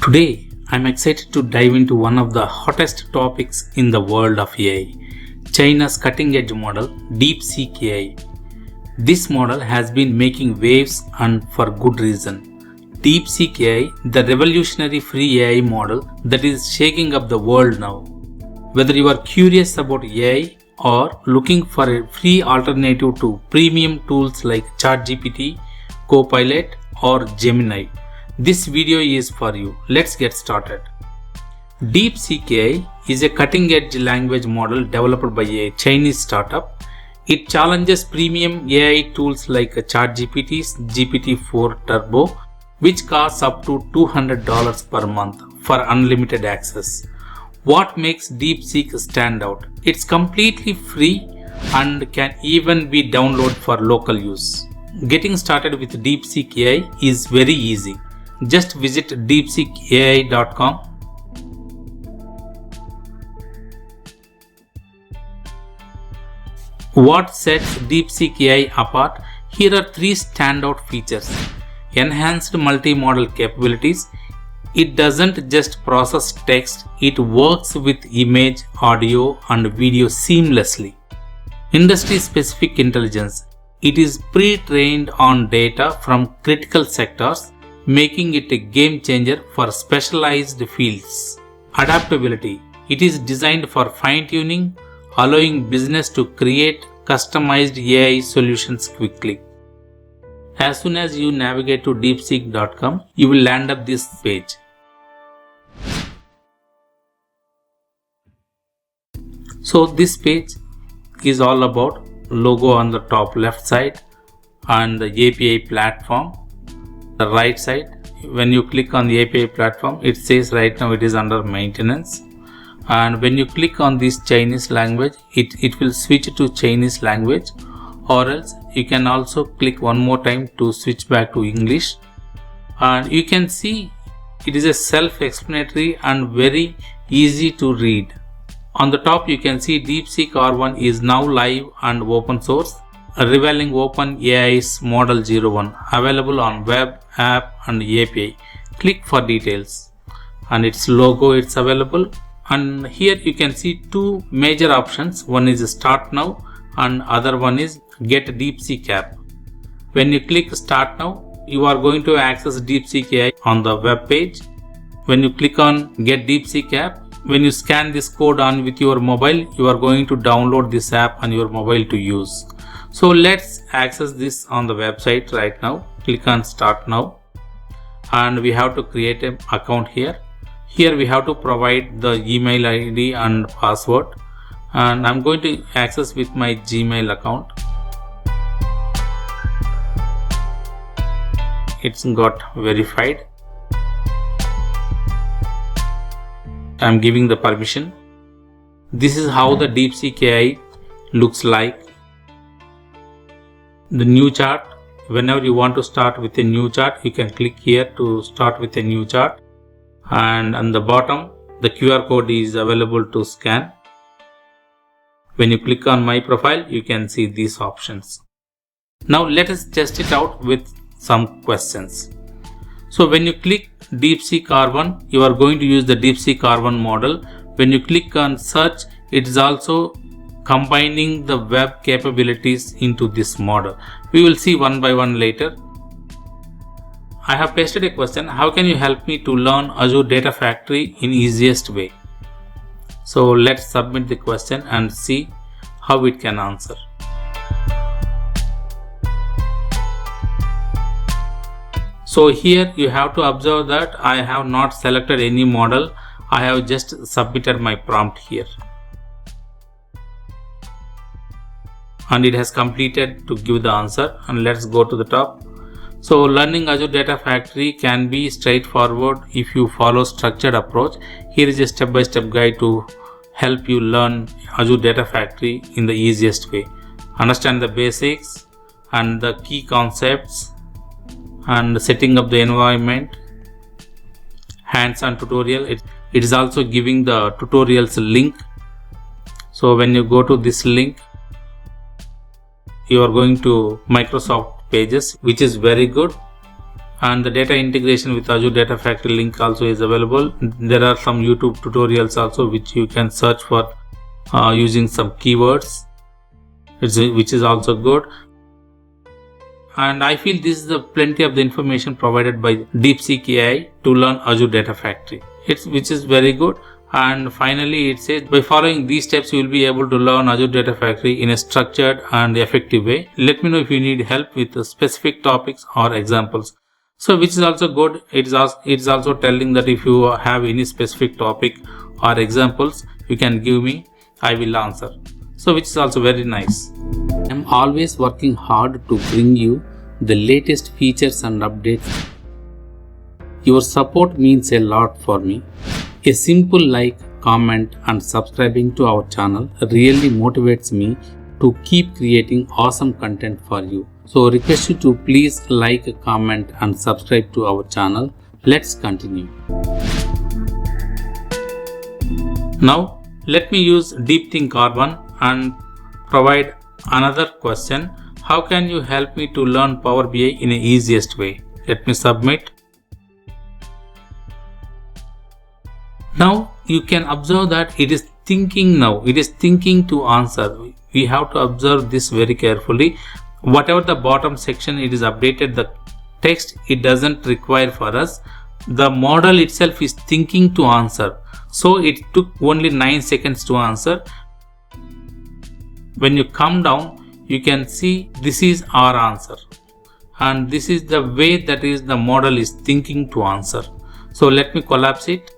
Today, I'm excited to dive into one of the hottest topics in the world of AI, China's cutting-edge model, DeepSeek AI. This model has been making waves and for good reason. DeepSeek AI, the revolutionary free AI model that is shaking up the world now. Whether you are curious about AI or looking for a free alternative to premium tools like ChatGPT, Copilot or Gemini, this video is for you. Let's get started. DeepSeek AI is a cutting-edge language model developed by a Chinese startup. It challenges premium AI tools like ChatGPT's GPT-4 Turbo, which costs up to $200 per month for unlimited access. What makes DeepSeek stand out? It's completely free and can even be downloaded for local use. Getting started with DeepSeek AI is very easy. Just visit deepseekai.com. What sets DeepSeek AI apart? Here are three standout features. Enhanced multi-modal capabilities. It doesn't just process text, it works with image, audio, and video seamlessly. Industry-specific intelligence. It is pre-trained on data from critical sectors, making it a game changer for specialized fields. Adaptability. It is designed for fine-tuning, allowing business to create customized AI solutions quickly. As soon as you navigate to deepseek.com, you will land up this page. So this page is all about logo on the top left side and the API platform. The right side, when you click on the API platform, it says right now it is under maintenance, and when you click on this Chinese language, it will switch to Chinese language, or else you can also click one more time to switch back to English, and you can see it is a self-explanatory and very easy to read. On the top you can see DeepSeek R1 is now live and open source, revealing OpenAI's Model 01, available on web, app and API. Click for details, and its logo it's available, and here you can see two major options. One is Start Now and other one is Get DeepSeek app. When you click Start Now, you are going to access DeepSeek AI on the web page. When you click on Get DeepSeek app, when you scan this code on with your mobile, you are going to download this app on your mobile to use. So let's access this on the website right now. Click on Start Now, and we have to create an account here. Here we have to provide the email ID and password, and I'm going to access with my Gmail account. It's got verified. I'm giving the permission. This is how the DeepSeek AI looks like. The new chart. Whenever you want to start with a new chart, you can click here to start with a new chart, and on the bottom the QR code is available to scan. When you click on my profile, you can see these options. Now let us test it out with some questions. So when you click DeepSeek R1, you are going to use the DeepSeek R1 model. When you click on search, it is also combining the web capabilities into this model. We will see one by one later. I have pasted a question: how can you help me to learn Azure Data Factory in easiest way? So let's submit the question and see how it can answer. So here you have to observe that I have not selected any model. I have just submitted my prompt here, and it has completed to give the answer. And let's go to the top. So learning Azure Data Factory can be straightforward if you follow structured approach. Here is a step-by-step guide to help you learn Azure Data Factory in the easiest way. Understand the basics and the key concepts and setting up the environment. Hands-on tutorial. It is also giving the tutorials link. So when you go to this link, you are going to Microsoft pages, which is very good. and the data integration with Azure Data Factory link also is available. There are some YouTube tutorials also which you can search for using some keywords, which is also good. And I feel this is the plenty of the information provided by DeepSeek AI to learn Azure Data Factory, which is very good. And finally, it says by following these steps, you will be able to learn Azure Data Factory in a structured and effective way. Let me know if you need help with the specific topics or examples. So, which is also good. It is also telling that if you have any specific topic or examples, you can give me. I will answer. So, which is also very nice. I am always working hard to bring you the latest features and updates. Your support means a lot for me. A simple like, comment and subscribing to our channel really motivates me to keep creating awesome content for you. So request you to please like, comment and subscribe to our channel. Let's continue. Now let me use DeepThink R1 and provide another question. How can you help me to learn Power BI in the easiest way? Let me submit. Now you can observe that it is thinking now. It is thinking to answer. We have to observe this very carefully. Whatever the bottom section it is updated the text, it doesn't require for us. The model itself is thinking to answer. So it took only 9 seconds to answer. When you come down, you can see this is our answer. And this is the way that is the model is thinking to answer. So let me collapse it.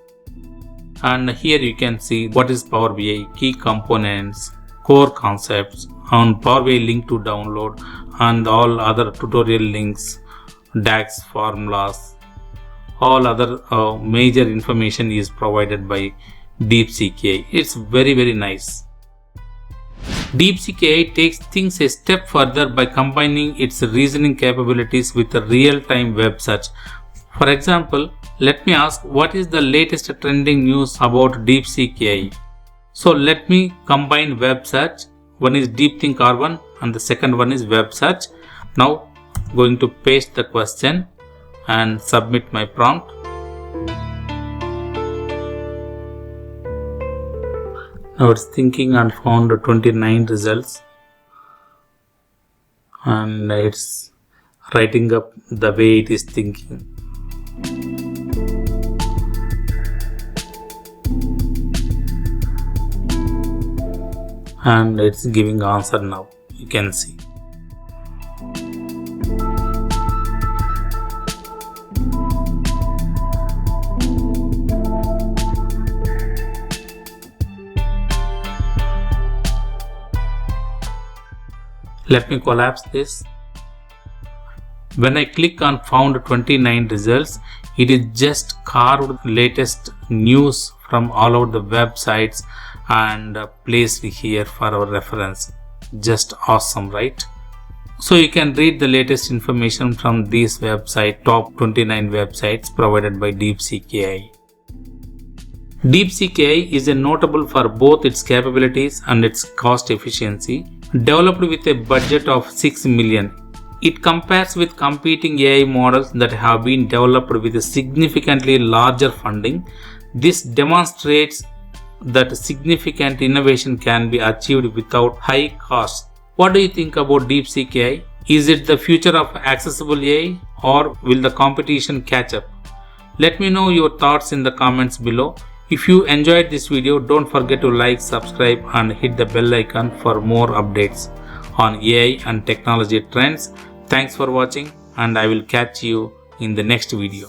And here you can see what is Power BI, key components, core concepts, on Power BI link to download, and all other tutorial links, DAX formulas, all other major information is provided by DeepSeek AI. It's very, very nice. DeepSeek AI takes things a step further by combining its reasoning capabilities with a real-time web search. For example, let me ask what is the latest trending news about DeepSeek AI. So let me combine web search. One is DeepThink R1 and the second one is web search. Now going to paste the question and submit my prompt. Now it's thinking and found 29 results, and it's writing up the way it is thinking. And it's giving answer now, you can see. Let me collapse this. When I click on found 29 results, it is just carved latest news from all over the websites and placed here for our reference. Just awesome, right? So you can read the latest information from this website, top 29 websites provided by DeepSeek AI. DeepSeek AI is notable for both its capabilities and its cost efficiency. Developed with a budget of 6 million, it compares with competing AI models that have been developed with a significantly larger funding. This demonstrates that significant innovation can be achieved without high costs. What do you think about DeepSeek AI? Is it the future of accessible AI, or will the competition catch up? Let me know your thoughts in the comments below. If you enjoyed this video, don't forget to like, subscribe and hit the bell icon for more updates on AI and technology trends. Thanks for watching, and I will catch you in the next video.